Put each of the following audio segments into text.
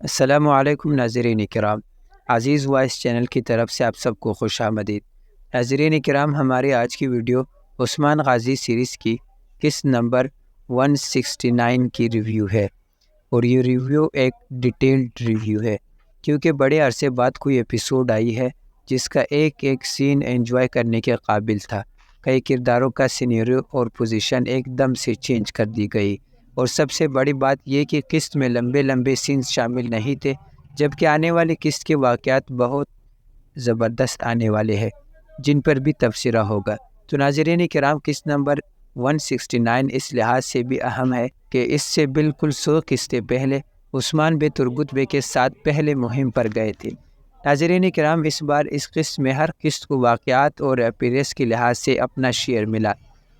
السلام علیکم ناظرین کرام، عزیز وائس چینل کی طرف سے آپ سب کو خوش آمدید۔ ناظرین کرام، ہماری آج کی ویڈیو عثمان غازی سیریز کی قسط نمبر 169 کی ریویو ہے، اور یہ ریویو ایک ڈیٹیلڈ ریویو ہے کیونکہ بڑے عرصے بعد کوئی ایپیسوڈ آئی ہے جس کا ایک ایک سین انجوائے کرنے کے قابل تھا۔ کئی کرداروں کا سینیریو اور پوزیشن ایک دم سے چینج کر دی گئی، اور سب سے بڑی بات یہ کہ قسط میں لمبے لمبے سینز شامل نہیں تھے، جبکہ آنے والی قسط کے واقعات بہت زبردست آنے والے ہیں جن پر بھی تبصرہ ہوگا۔ تو ناظرین کرام، قسط نمبر 169 اس لحاظ سے بھی اہم ہے کہ اس سے بالکل 100 قسطیں پہلے عثمان بے تربت بے کے ساتھ پہلے مہم پر گئے تھے۔ ناظرین کرام، اس بار اس قسط میں ہر قسط کو واقعات اور اپیرنس کے لحاظ سے اپنا شیئر ملا۔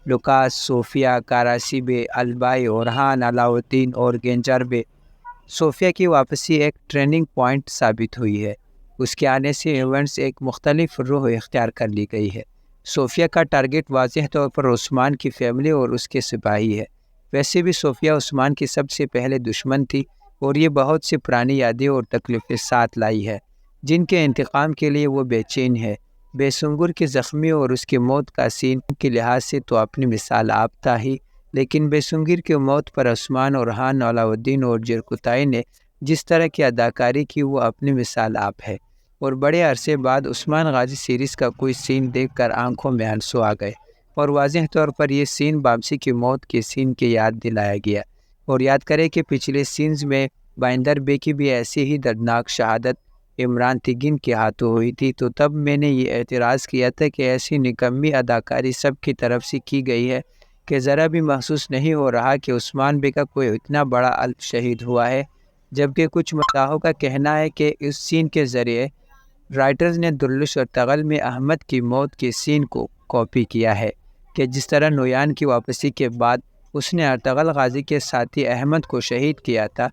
لوکاس، صوفیہ، کاراسی بے، البائی، اورہان، علاؤالدین اور گنجر بے۔ صوفیہ کی واپسی ایک ٹریننگ پوائنٹ ثابت ہوئی ہے۔ اس کے آنے سے ایونٹس ایک مختلف روح اختیار کر لی گئی ہے۔ صوفیہ کا ٹارگٹ واضح طور پر عثمان کی فیملی اور اس کے سپاہی ہے۔ ویسے بھی صوفیہ عثمان کی سب سے پہلے دشمن تھی، اور یہ بہت سی پرانی یادیں اور تکلیفیں ساتھ لائی ہے جن کے انتقام کے لیے وہ بے چین ہے۔ بے سنگر کی زخمی اور اس کی موت کا سین کے لحاظ سے تو اپنی مثال آپ تھا ہی، لیکن بے سنگر کی موت پر عثمان، اورہان، علاؤالدین اور جرکتائی نے جس طرح کی اداکاری کی وہ اپنی مثال آپ ہے۔ اور بڑے عرصے بعد عثمان غازی سیریز کا کوئی سین دیکھ کر آنکھوں میں آنسو آ گئے، اور واضح طور پر یہ سین بامسی کی موت کے سین کی یاد دلایا گیا۔ اور یاد کریں کہ پچھلے سینز میں بائندر بے کی بھی ایسی ہی دردناک شہادت عمران تگین کے ہاتھوں ہوئی تھی، تو تب میں نے یہ اعتراض کیا تھا کہ ایسی نکمی اداکاری سب کی طرف سے کی گئی ہے کہ ذرا بھی محسوس نہیں ہو رہا کہ عثمان بے کا کوئی اتنا بڑا الپ شہید ہوا ہے، جبکہ کچھ مداحوں کا کہنا ہے کہ اس سین کے ذریعے رائٹرز نے درلش اور تغل میں احمد کی موت کے سین کو کاپی کیا ہے، کہ جس طرح نویان کی واپسی کے بعد اس نے ارطغرل غازی کے ساتھی احمد کو شہید کیا تھا،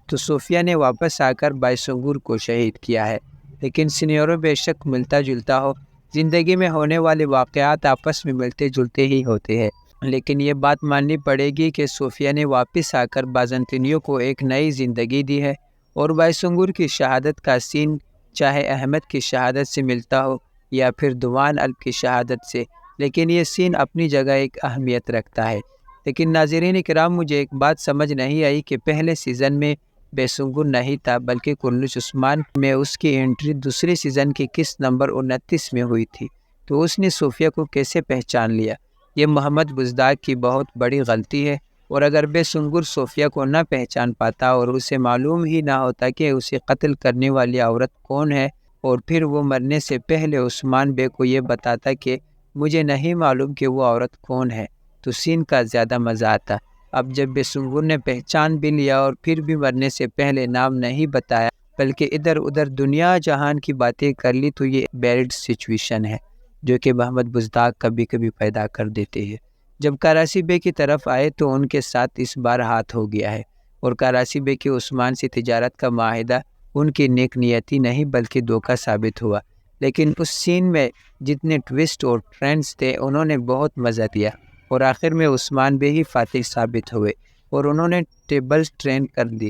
تو صوفیہ نے واپس آ کر بائی سنگر کو شہید کیا ہے۔ لیکن سینیریو بے شک ملتا جلتا ہو، زندگی میں ہونے والے واقعات آپس میں ملتے جلتے ہی ہوتے ہیں، لیکن یہ بات ماننی پڑے گی کہ صوفیہ نے واپس آ کر بازنطینیوں کو ایک نئی زندگی دی ہے، اور بائی سنگر کی شہادت کا سین چاہے احمد کی شہادت سے ملتا ہو یا پھر دوان الپ کی شہادت سے، لیکن یہ سین اپنی جگہ ایک اہمیت رکھتا ہے۔ لیکن ناظرین کرام، مجھے ایک بات سمجھ نہیں آئی کہ پہلے سیزن میں بے سنگر نہیں تھا، بلکہ کرلچ عثمان میں اس کی انٹری دوسرے سیزن کی قسط نمبر 29 میں ہوئی تھی، تو اس نے صوفیہ کو کیسے پہچان لیا؟ یہ محمد بزدار کی بہت بڑی غلطی ہے، اور اگر بے سنگر صوفیہ کو نہ پہچان پاتا اور اسے معلوم ہی نہ ہوتا کہ اسے قتل کرنے والی عورت کون ہے، اور پھر وہ مرنے سے پہلے عثمان بے کو یہ بتاتا کہ مجھے نہیں معلوم کہ وہ عورت کون ہے، تو سین کا زیادہ مزہ آتا۔ اب جب بے سنگر نے پہچان بھی لیا اور پھر بھی مرنے سے پہلے نام نہیں بتایا بلکہ ادھر ادھر دنیا جہان کی باتیں کر لی، تو یہ بیرڈ سچویشن ہے جو کہ محمد بزدار کبھی کبھی پیدا کر دیتے ہیں۔ جب کراسی بے کی طرف آئے تو ان کے ساتھ اس بار ہاتھ ہو گیا ہے، اور کراسی بے کی عثمان سے تجارت کا معاہدہ ان کی نیک نیتی نہیں بلکہ دھوکہ ثابت ہوا۔ لیکن اس سین میں جتنے ٹویسٹ اور ٹرینڈز تھے انہوں نے بہت مزہ دیا، اور آخر میں عثمان بے ہی فاتح ثابت ہوئے اور انہوں نے ٹیبلز ٹرین کر دی۔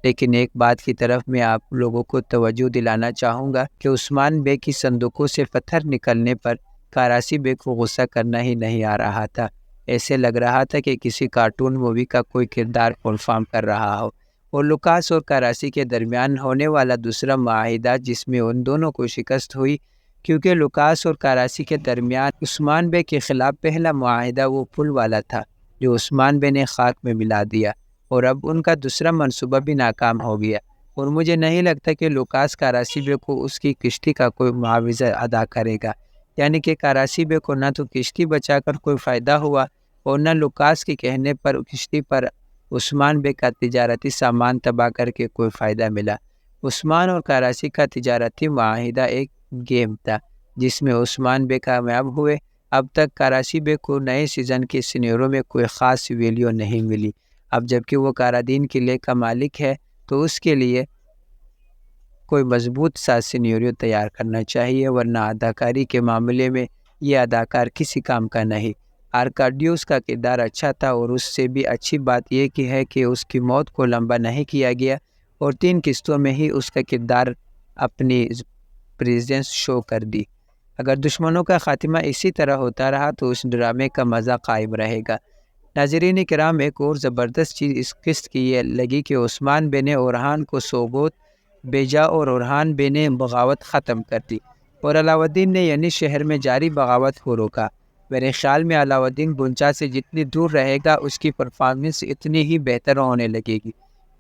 لیکن ایک بات کی طرف میں آپ لوگوں کو توجہ دلانا چاہوں گا کہ عثمان بے کی صندوقوں سے پتھر نکلنے پر کراسی بے کو غصہ کرنا ہی نہیں آ رہا تھا۔ ایسے لگ رہا تھا کہ کسی کارٹون مووی کا کوئی کردار پرفارم کر رہا ہو۔ اور لوکاس اور کراسی کے درمیان ہونے والا دوسرا معاہدہ جس میں ان دونوں کو شکست ہوئی، کیونکہ لوکاس اور کراسی کے درمیان عثمان بے کے خلاف پہلا معاہدہ وہ پل والا تھا جو عثمان بے نے خاک میں ملا دیا، اور اب ان کا دوسرا منصوبہ بھی ناکام ہو گیا، اور مجھے نہیں لگتا کہ لوکاس کراسی بے کو اس کی کشتی کا کوئی معاوضہ ادا کرے گا، یعنی کہ کراسی بے کو نہ تو کشتی بچا کر کوئی فائدہ ہوا اور نہ لوکاس کے کہنے پر کشتی پر عثمان بے کا تجارتی سامان تباہ کر کے کوئی فائدہ ملا۔ عثمان اور کراسی کا تجارتی معاہدہ ایک گیم تھا جس میں عثمان بے کامیاب ہوئے۔ اب تک کراسی بے کو نئے سیزن کے سینیریو میں کوئی خاص ویلیو نہیں ملی۔ اب جبکہ وہ کارادین قلعے کا مالک ہے تو اس کے لیے کوئی مضبوط سا سینیریو تیار کرنا چاہیے، ورنہ اداکاری کے معاملے میں یہ اداکار کسی کام کا نہیں۔ آرکاڈیوس کا کردار اچھا تھا، اور اس سے بھی اچھی بات یہ کی ہے کہ اس کی موت کو لمبا نہیں کیا گیا، اور 3 قسطوں میں ہی اس کا کردار اپنی پریزنس شو کر دی۔ اگر دشمنوں کا خاتمہ اسی طرح ہوتا رہا تو اس ڈرامے کا مزہ قائم رہے گا۔ ناظرین کرام، ایک اور زبردست چیز اس قسط کی یہ لگی کہ عثمان بے نے اورحان کو سوگوت بھیجا اور اورحان بے نے بغاوت ختم کر دی اور علاؤ الدین نے یعنی شہر میں جاری بغاوت کو روکا۔ میرے خیال میں علاؤ الدین گنجا سے جتنی دور رہے گا اس کی پرفارمنس اتنی ہی بہتر ہونے لگے گی،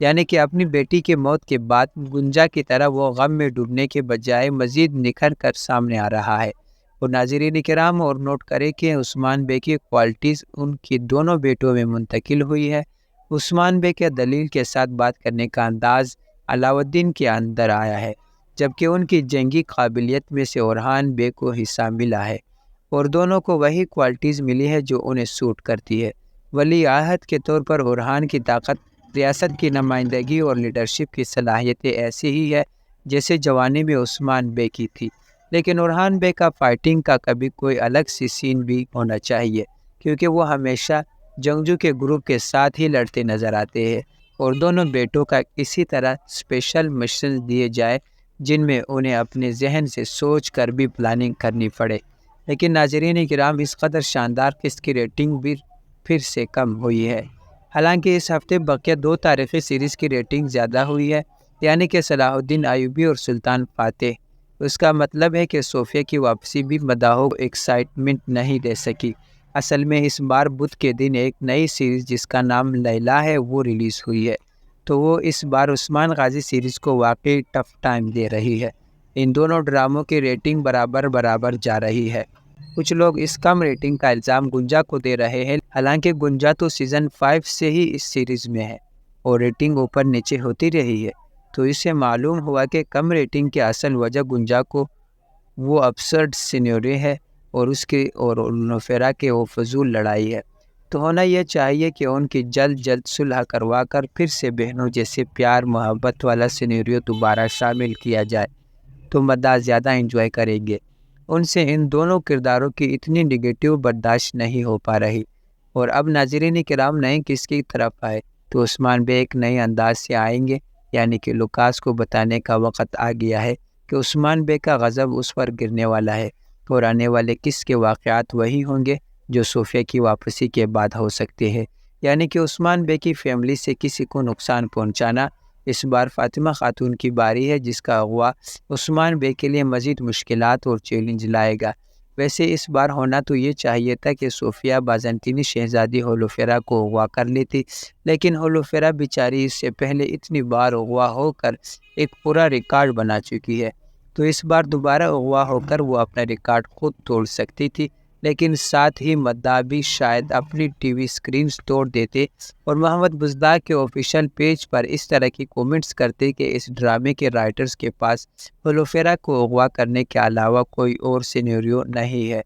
یعنی کہ اپنی بیٹی کے موت کے بعد گنجا کی طرح وہ غم میں ڈوبنے کے بجائے مزید نکھر کر سامنے آ رہا ہے۔ اور ناظرین کرام، اور نوٹ کریں کہ عثمان بے کی کوالٹیز ان کی دونوں بیٹوں میں منتقل ہوئی ہے۔ عثمان بے کے دلیل کے ساتھ بات کرنے کا انداز علاؤ الدین کے اندر آیا ہے، جبکہ ان کی جنگی قابلیت میں سے اورحان بے کو حصہ ملا ہے، اور دونوں کو وہی کوالٹیز ملی ہے جو انہیں سوٹ کرتی ہے۔ ولی عہد کے طور پر اورحان کی طاقت، ریاست کی نمائندگی اور لیڈرشپ کی صلاحیتیں ایسی ہی ہے جیسے جوانی میں عثمان بے کی تھی، لیکن اورحان بے کا فائٹنگ کا کبھی کوئی الگ سی سین بھی ہونا چاہیے، کیونکہ وہ ہمیشہ جنگجو کے گروپ کے ساتھ ہی لڑتے نظر آتے ہیں، اور دونوں بیٹوں کا اسی طرح اسپیشل مشن دیے جائے جن میں انہیں اپنے ذہن سے سوچ کر بھی پلاننگ کرنی پڑے۔ لیکن ناظرین کرام، اس قدر شاندار قسط کی ریٹنگ بھی پھر سے کم ہوئی ہے۔ حالانکہ اس ہفتے بقیہ 2 تاریخی سیریز کی ریٹنگ زیادہ ہوئی ہے، یعنی کہ صلاح الدین ایوبی اور سلطان فاتح۔ اس کا مطلب ہے کہ صوفیہ کی واپسی بھی مداحوں کو ایکسائٹمنٹ نہیں دے سکی۔ اصل میں اس بار بدھ کے دن ایک نئی سیریز جس کا نام لیلا ہے وہ ریلیز ہوئی ہے، تو وہ اس بار عثمان غازی سیریز کو واقعی ٹف ٹائم دے رہی ہے۔ ان دونوں ڈراموں کی ریٹنگ برابر جا رہی ہے۔ کچھ لوگ اس کم ریٹنگ کا الزام گنجا کو دے رہے ہیں، حالانکہ گنجا تو سیزن 5 سے ہی اس سیریز میں ہے اور ریٹنگ اوپر نیچے ہوتی رہی ہے، تو اس سے معلوم ہوا کہ کم ریٹنگ کی اصل وجہ گنجا کو وہ ابسرڈ سینیریو ہے اور اس کی اور لوفیرا کے وہ فضول لڑائی ہے۔ تو ہونا یہ چاہیے کہ ان کی جلد صلح کروا کر پھر سے بہنوں جیسے پیار محبت والا سینیریو دوبارہ شامل کیا جائے تو مداح زیادہ انجوائے کریں گے۔ ان سے ان دونوں کرداروں کی اتنی نگیٹیو برداشت نہیں ہو پا رہی۔ اور اب ناظرین کرام، نئے کس کی طرف آئے تو عثمان بے ایک نئے انداز سے آئیں گے، یعنی کہ لوکاس کو بتانے کا وقت آ گیا ہے کہ عثمان بے کا غضب اس پر گرنے والا ہے، اور آنے والے قسط کے واقعات وہی ہوں گے جو صوفیہ کی واپسی کے بعد ہو سکتے ہیں، یعنی کہ عثمان بے کی فیملی سے کسی کو نقصان پہنچانا۔ اس بار فاطمہ خاتون کی باری ہے جس کا اغوا عثمان بے کے لیے مزید مشکلات اور چیلنج لائے گا۔ ویسے اس بار ہونا تو یہ چاہیے تھا کہ صوفیہ بازنطینی شہزادی ہولوفیرا کو اغوا کر لیتی، لیکن ہولوفیرا بیچاری اس سے پہلے اتنی بار اغوا ہو کر ایک پورا ریکارڈ بنا چکی ہے، تو اس بار دوبارہ اغوا ہو کر وہ اپنا ریکارڈ خود توڑ سکتی تھی، لیکن ساتھ ہی مداح بھی شاید اپنی ٹی وی سکرینز توڑ دیتے اور محمد بزدار کے آفیشیل پیج پر اس طرح کی کومنٹس کرتے کہ اس ڈرامے کے رائٹرز کے پاس ہولوفیرا کو اغوا کرنے کے علاوہ کوئی اور سینیریو نہیں ہے،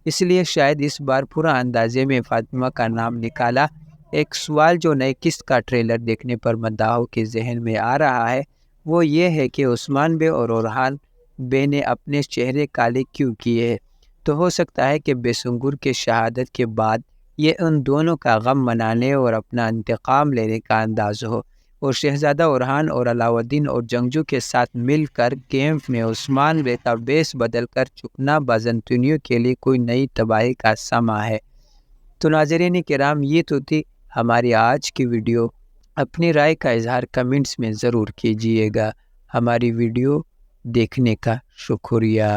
اس لیے شاید اس بار پورا اندازے میں فاطمہ کا نام نکالا۔ ایک سوال جو نئے قسط کا ٹریلر دیکھنے پر مداحوں کے ذہن میں آ رہا ہے وہ یہ ہے کہ عثمان بے اور اورحان بے نے اپنے چہرے کالے کیوں کیے ہیں؟ تو ہو سکتا ہے کہ بے سنگر کے شہادت کے بعد یہ ان دونوں کا غم منانے اور اپنا انتقام لینے کا انداز ہو، اور شہزادہ اورحان اور علاؤ الدین اور جنگجو کے ساتھ مل کر کیمپ میں عثمان بے کا بیس بدل کر چکنا بازنطینیوں کے لیے کوئی نئی تباہی کا سما ہے۔ تو ناظرین کرام، یہ تو تھی ہماری آج کی ویڈیو۔ اپنی رائے کا اظہار کمنٹس میں ضرور کیجیے گا۔ ہماری ویڈیو دیکھنے کا شکریہ۔